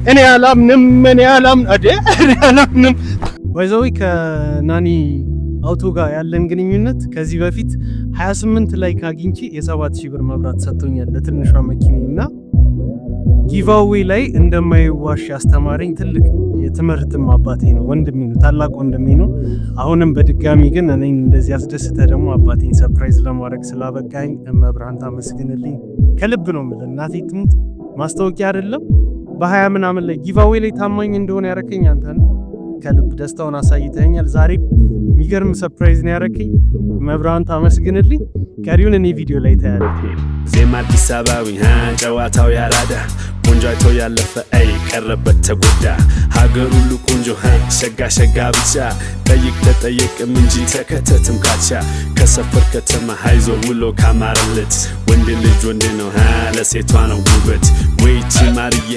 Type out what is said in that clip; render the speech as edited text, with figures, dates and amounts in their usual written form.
እኔ አላምንም ወይዘዊ ከናኒ አውቶ ጋር ያለን ግንኙነት ከዚህ በፊት 28 ላይ ካግኝቼ የ7000 ብር መብራት ሰጥቶኛል ለትንሿ መኪናና ጊቫዌይ ላይ እንደማይዋሽ ያስተማረኝ ትልቅ የትምህርትም አባቴ ነው፣ ወንድሜ ነው፣ ታላቅ ወንድሜ ነው። አሁንም በድጋሚ ግን እኔን እንደዚህ ያስደስተ ደግሞ አባቴን ሰርፕራይዝ ለማድረግ ስላበቃኝ መብራን ታመስግንልኝ ከልብ ነው የምልህ። እናቴ ትሙት ማስታወቂያ አይደለም በ20 ምናምን ላይ ጊቫዌይ ላይ ታማኝ እንደሆነ ያረከኝ አንተ ነው። ከልብ ደስታውን አሳይተኛል። ዛሬ የሚገርም ሰርፕራይዝ ነው ያረከኝ። መብራን ታመስግንልኝ። ቀሪውን እኔ ቪዲዮ ላይ ታያለህ። ዜማ አዲስ አበባዊ ጨዋታው ያራዳ ቆንጆ አይቶ ያለፈ ቀረበት ተጎዳ ሀገር ሁሉ ቆንጆ ሸጋ ሸጋ ብቻ ጠይቅ ተጠየቅም እንጂ ተከተትም ካቻ ከሰፈር ከተማ ሃይዞ ውሎ ካማረለት ወንድ ልጅ ወንድ ነው ለሴቷ ነው ውበት ወይ ቺ ማርዬ